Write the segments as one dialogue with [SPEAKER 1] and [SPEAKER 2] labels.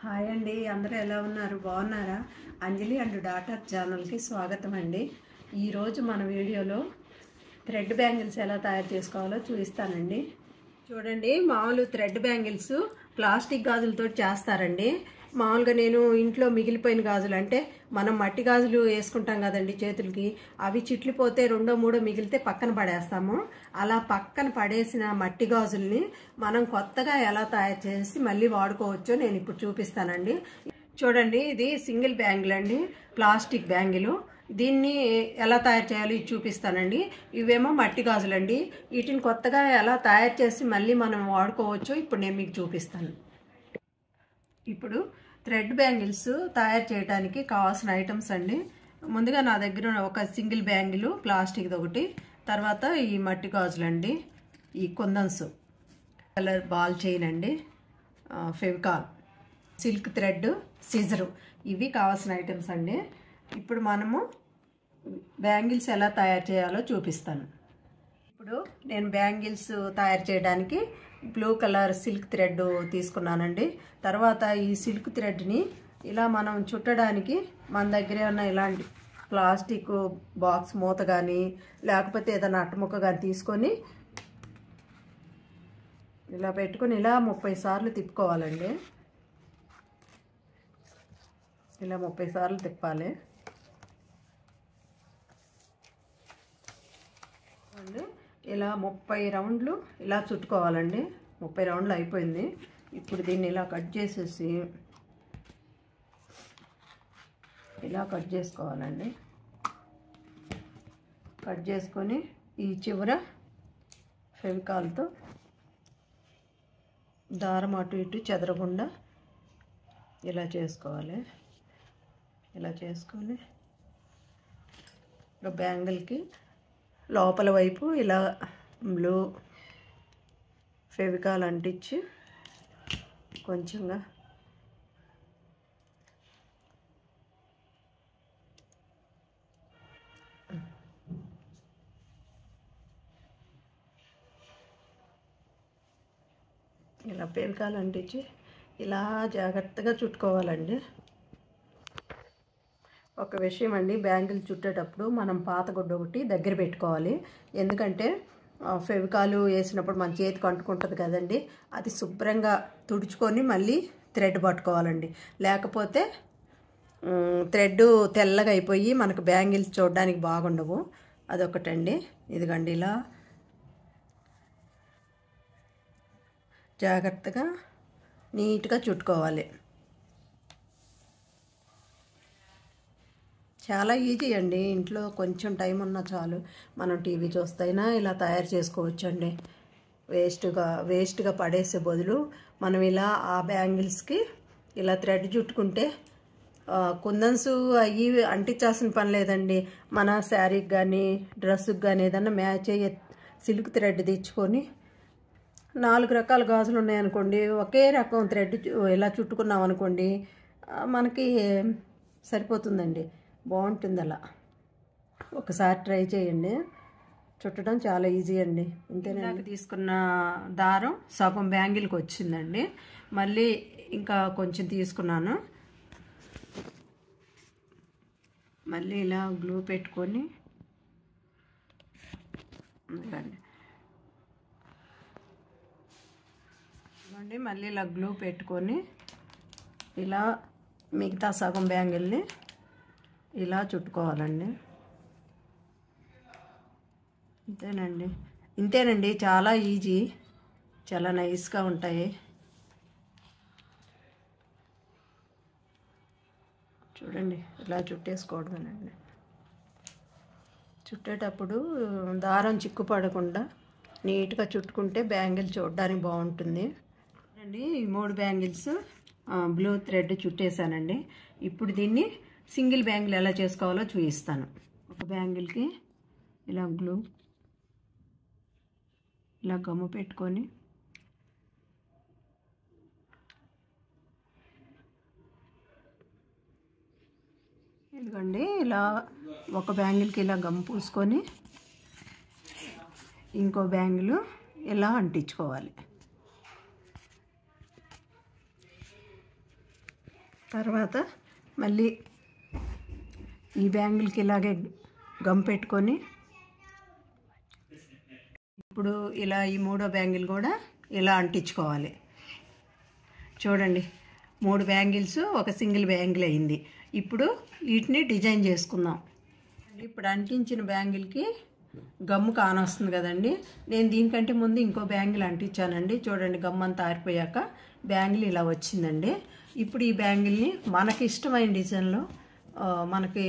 [SPEAKER 1] Hi అండి, అందరూ ఎలా ఉన్నారు? బాగున్నారా? అంజలి అండ్ డాటర్ ఛానల్కి స్వాగతం అండి. ఈరోజు మన వీడియోలో థ్రెడ్ బ్యాంగిల్స్ ఎలా తయారు చేసుకోవాలో చూపిస్తానండి. చూడండి, మామూలు థ్రెడ్ బ్యాంగిల్స్ ప్లాస్టిక్ గాజులతో చేస్తారండి. మామూలుగా నేను ఇంట్లో మిగిలిపోయిన గాజులు అంటే మనం మట్టి గాజులు వేసుకుంటాం కదండి చేతులకి, అవి చిట్లిపోతే రెండో మూడో మిగిలితే పక్కన పడేస్తాము. అలా పక్కన పడేసిన మట్టి గాజుల్ని మనం కొత్తగా ఎలా తయారు చేసి మళ్ళీ వాడుకోవచ్చో నేను ఇప్పుడు చూపిస్తానండి. చూడండి, ఇది సింగిల్ బ్యాంగిల్ అండి, ప్లాస్టిక్ బ్యాంగిల్. దీన్ని ఎలా తయారు చేయాలో ఇది చూపిస్తానండి. ఇవేమో మట్టి గాజులండి. వీటిని కొత్తగా ఎలా తయారు చేసి మళ్ళీ మనం వాడుకోవచ్చో ఇప్పుడు నేను మీకు చూపిస్తాను. ఇప్పుడు థ్రెడ్ బ్యాంగిల్స్ తయారు చేయడానికి కావాల్సిన ఐటమ్స్ అండి. ముందుగా నా దగ్గర ఒక సింగిల్ బ్యాంగిల్ ప్లాస్టిక్ది ఒకటి, తర్వాత ఈ మట్టి గాజులండి, ఈ కుందన్స్, కలర్ బాల్ చైన్ అండి, ఫెవికాల్, సిల్క్ థ్రెడ్, సిజరు, ఇవి కావాల్సిన ఐటమ్స్ అండి. ఇప్పుడు మనము బ్యాంగిల్స్ ఎలా తయారు చేయాలో చూపిస్తాను. ఇప్పుడు నేను బ్యాంగిల్స్ తయారు చేయడానికి బ్లూ కలర్ సిల్క్ థ్రెడ్ తీసుకున్నానండి. తర్వాత ఈ సిల్క్ థ్రెడ్ని ఇలా మనం చుట్టడానికి మన దగ్గర ఉన్న ఇలాంటి ప్లాస్టిక్ బాక్స్ మూత కానీ లేకపోతే ఏదైనా అట్టముక్క కానీ తీసుకొని ఇలా పెట్టుకొని ఇలా 30 సార్లు తిప్పుకోవాలండి. ఇలా 30 సార్లు తిప్పాలి. ఇలా 30 రౌండ్లు ఇలా చుట్టుకోవాలండి. 30 రౌండ్లు అయిపోయింది. ఇప్పుడు దీన్ని ఇలా కట్ చేసేసి ఇలా కట్ చేసుకోవాలండి. కట్ చేసుకొని ఈ చివర ఫెవికాల్తో దారం అటు ఇటు చెదరకుండా ఇలా చేసుకోవాలి. ఇలా చేసుకొని బ్యాంగిల్కి లోపల వైపు ఇలా బ్లూ ఫెవికాల్ అంటించి కొంచెంగా ఇలా ఫెవికాల్ అంటించి ఇలా జాగ్రత్తగా చుట్టుకోవాలండి. ఒక విషయం అండి, బ్యాంగిల్ చుట్టేటప్పుడు మనం పాత గుడ్డ ఒకటి దగ్గర పెట్టుకోవాలి. ఎందుకంటే ఫెవికాలు వేసినప్పుడు మన చేతికి అంటుకుంటుంది కదండి, అది శుభ్రంగా తుడుచుకొని మళ్ళీ థ్రెడ్ పట్టుకోవాలండి. లేకపోతే థ్రెడ్ తెల్లగా అయిపోయి మనకు బ్యాంగిల్స్ చూడడానికి బాగుండవు. అదొకటండి. ఇదిగండి, ఇలా జాగ్రత్తగా నీట్గా చుట్టుకోవాలి. చాలా ఈజీ అండి. ఇంట్లో కొంచెం టైం ఉన్నా చాలు, మనం టీవీ చూస్తైనా ఇలా తయారు చేసుకోవచ్చండి. వేస్ట్గా పడేసే బదులు మనం ఇలా ఆ బ్యాంగిల్స్కి ఇలా థ్రెడ్ చుట్టుకుంటే కుందన్స్ అవి అంటించాల్సిన పని లేదండి. మన శారీకి కానీ డ్రెస్సుకి కానీ ఏదన్నా మ్యాచ్ అయ్యే సిల్క్ థ్రెడ్ తెచ్చుకొని 4 రకాల గాజులు ఉన్నాయనుకోండి, ఒకే రకం థ్రెడ్ ఇలా చుట్టుకున్నాం అనుకోండి, మనకి సరిపోతుందండి. బాగుంటుంది. అలా ఒకసారి ట్రై చేయండి. చుట్టడం చాలా ఈజీ అండి. ఇంతేనండి. తీసుకున్న దారం సగం బ్యాంగిల్కి వచ్చిందండి. మళ్ళీ ఇంకా కొంచెం తీసుకున్నాను. మళ్ళీ ఇలా గ్లూ పెట్టుకొని మళ్ళీ ఇలా గ్లూ పెట్టుకొని ఇలా మిగతా సగం బ్యాంగిల్ని ఇలా చుట్టుకోవాలండి. ఇంతేనండి, చాలా ఈజీ, చాలా నైస్గా ఉంటాయి. చూడండి, ఇలా చుట్టేసుకోవడమేనండి. చుట్టేటప్పుడు దారం చిక్కుపడకుండా నీట్గా చుట్టుకుంటే బ్యాంగిల్ చూడడానికి బాగుంటుంది అండి. ఈ 3 బ్యాంగిల్స్ బ్లూ థ్రెడ్ చుట్టేసానండి. ఇప్పుడు దీన్ని సింగిల్ బ్యాంగిల్ ఎలా చేసుకోవాలో చూపిస్తాను. ఒక బ్యాంగిల్కి ఇలా గ్లూ, ఇలా గమ్ము పెట్టుకొని ఇదిగోండి, ఇలా ఒక బ్యాంగిల్కి ఇలా గమ్ పూసుకొని ఇంకో బ్యాంగిల్ ఇలా అంటించుకోవాలి. తర్వాత మళ్ళీ ఈ బ్యాంగిల్కి ఇలాగే గమ్ పెట్టుకొని ఇప్పుడు ఇలా ఈ మూడో బ్యాంగిల్ కూడా ఇలా అంటించుకోవాలి. చూడండి, 3 బ్యాంగిల్స్ ఒక సింగిల్ బ్యాంగిల్ అయింది. ఇప్పుడు వీటిని డిజైన్ చేసుకుందాం. ఇప్పుడు అంటించిన బ్యాంగిల్కి గమ్ము కానొస్తుంది కదండి, నేను దీనికంటే ముందు ఇంకో బ్యాంగిల్ అంటించానండి. చూడండి, గమ్ అంతా ఆరిపోయాక బ్యాంగిల్ ఇలా వచ్చిందండి. ఇప్పుడు ఈ బ్యాంగిల్ని మనకి ఇష్టమైన డిజైన్లో మనకి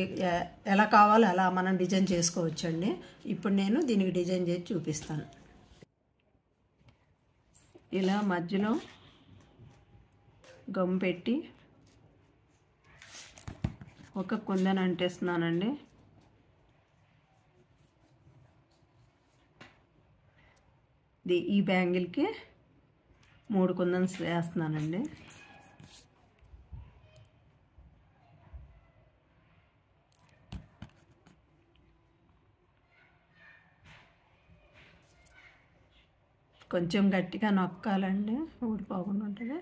[SPEAKER 1] ఎలా కావాలో అలా మనం డిజైన్ చేసుకోవచ్చండి. ఇప్పుడు నేను దీనికి డిజైన్ చేసి చూపిస్తాను. ఇలా మధ్యలో గమ్ పెట్టి ఒక కుందన్ అంటేస్తున్నానండి. ఈ బ్యాంగిల్కి 3 కుందన్స్ వేస్తున్నానండి. కొంచెం గట్టిగా నొక్కాలండి, ఊడిపోకుండా ఉంటుంది.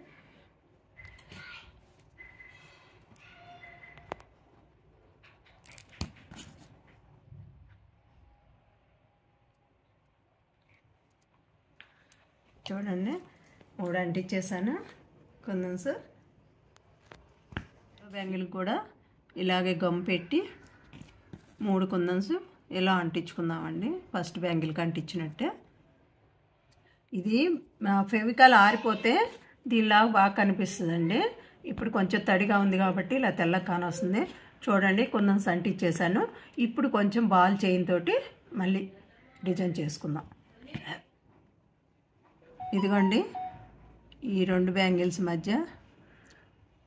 [SPEAKER 1] చూడండి, 3 అంటించేసాను కుందన్స్. బ్యాంగిల్ కూడా ఇలాగే గమ్ పెట్టి 3 కుందన్స్ ఇలా అంటించుకుందామండి. ఫస్ట్ బ్యాంగిల్కి అంటించినట్టే. ఇది ఫెవికాల్ ఆరిపోతే దీనిలాగా బాగా కనిపిస్తుందండి. ఇప్పుడు కొంచెం తడిగా ఉంది కాబట్టి ఇలా తెల్లగా కానొస్తుంది. చూడండి, కుందన్స్ అంటించేసాను. ఇప్పుడు కొంచెం బాల్ చైన్ తోటి మళ్ళీ డిజైన్ చేసుకుందాం. ఇదిగోండి, ఈ 2 బ్యాంగిల్స్ మధ్య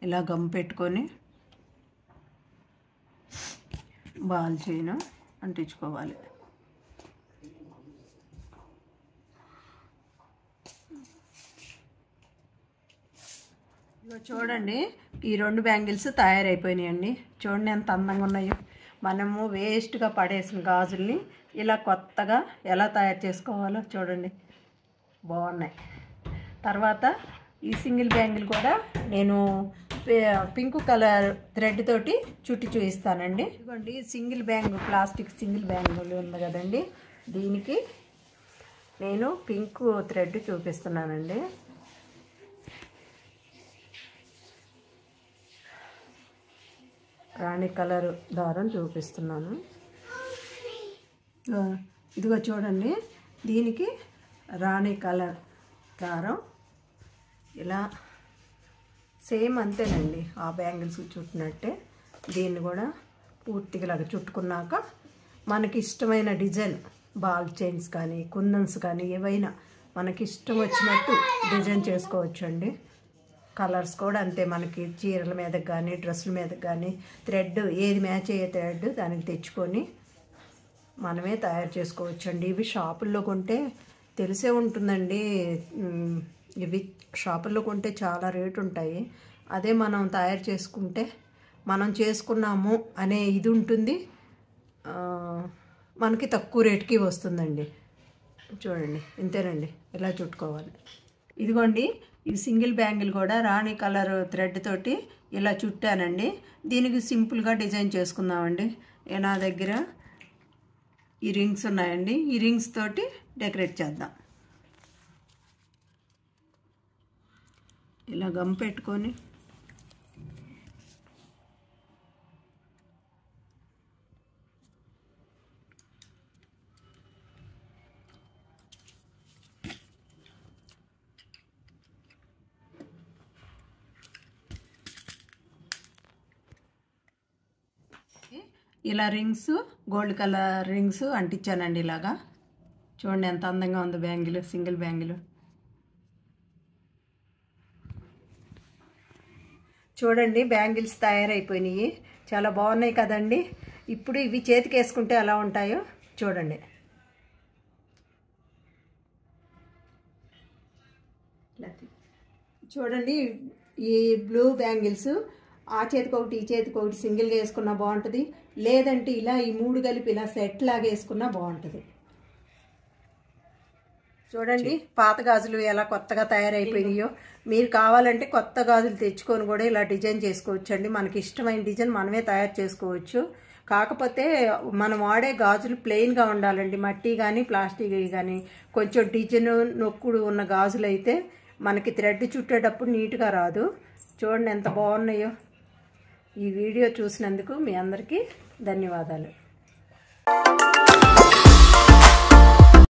[SPEAKER 1] ఇలా గమ్ పెట్టుకొని బాల్ చైన్ అంటించుకోవాలి. చూడండి, ఈ 2 బ్యాంగిల్స్ తయారైపోయినాయండి. చూడండి ఎంత అందంగా ఉన్నాయో. మనము వేస్ట్గా పడేసిన గాజుల్ని ఇలా కొత్తగా ఎలా తయారు చేసుకోవాలో చూడండి, బాగున్నాయి. తర్వాత ఈ సింగిల్ బ్యాంగిల్ కూడా నేను పింక్ కలర్ థ్రెడ్ తోటి చుట్టి చూపిస్తానండి. ఇదిగోండి, single bangle, plastic single bangle ఉంది కదండి, దీనికి నేను పింక్ థ్రెడ్ చూపిస్తున్నానండి. రాణి కలర్ దారం చూపిస్తున్నాను. ఇదిగో చూడండి, దీనికి రాణి కలర్ దారం ఇలా సేమ్ అంతేనండి, ఆ బ్యాంగిల్స్ చుట్టినట్టే దీన్ని కూడా పూర్తిగా ఇలాగ చుట్టుకున్నాక మనకి ఇష్టమైన డిజైన్ బాల్ చైన్స్ కానీ కుందన్స్ కానీ ఏవైనా మనకి ఇష్టం వచ్చినట్టు డిజైన్ చేసుకోవచ్చు అండి. కలర్స్ కూడా అంతే, మనకి చీరల మీదకి కానీ డ్రెస్సుల మీదకి కానీ థ్రెడ్ ఏది మ్యాచ్ అయ్యే థ్రెడ్ దానికి తెచ్చుకొని మనమే తయారు చేసుకోవచ్చు అండి. ఇవి షాపుల్లో కొంటే తెలిసే ఉంటుందండి, ఇవి షాపుల్లో కొంటే చాలా రేటు ఉంటాయి. అదే మనం తయారు చేసుకుంటే మనం చేసుకున్నాము అనే ఇది ఉంటుంది, మనకి తక్కువ రేటుకి వస్తుందండి. చూడండి, ఇంతేనండి, ఇలా చుట్టుకోవాలి. ఇదిగోండి, ఈ సింగిల్ బ్యాంగిల్ కూడా రాణి కలర్ థ్రెడ్ తోటి ఇలా చుట్టానండి. దీనికి సింపుల్గా డిజైన్ చేసుకుందామండి. నా దగ్గర ఈ రింగ్స్ ఉన్నాయండి, ఈ రింగ్స్ తోటి డెకరేట్ చేద్దాం. ఇలా గమ్ పెట్టుకొని ఇలా రింగ్స్, గోల్డ్ కలర్ రింగ్స్ అంటించానండి. ఇలాగా చూడండి ఎంత అందంగా ఉందో బ్యాంగిల్, సింగిల్ బ్యాంగిల్. చూడండి, బ్యాంగిల్స్ తయారైపోయినాయి, చాలా బాగున్నాయి కదండి. ఇప్పుడు ఇవి చేతికి వేసుకుంటే ఎలా ఉంటాయో చూడండి. చూడండి, ఈ బ్లూ బ్యాంగిల్స్ ఆ చేతికి ఒకటి ఈ చేతికి ఒకటి సింగిల్గా వేసుకున్నా బాగుంటుంది, లేదంటే ఇలా ఈ 3 కలిపి ఇలా సెట్ లాగా వేసుకున్నా బాగుంటుంది. చూడండి పాత గాజులు ఎలా కొత్తగా తయారైపోయినాయో. మీరు కావాలంటే కొత్త గాజులు తెచ్చుకొని కూడా ఇలా డిజైన్ చేసుకోవచ్చు అండి. మనకి ఇష్టమైన డిజైన్ మనమే తయారు చేసుకోవచ్చు. కాకపోతే మనం వాడే గాజులు ప్లెయిన్గా ఉండాలండి. మట్టి కానీ ప్లాస్టిక్ కానీ కొంచెం డిజైన్ నొక్కుడు ఉన్న గాజులు అయితే మనకి థ్రెడ్ చుట్టేటప్పుడు నీట్గా రాదు. చూడండి ఎంత బాగున్నాయో. ఈ వీడియో చూసినందుకు మీ అందరికీ ధన్యవాదాలు.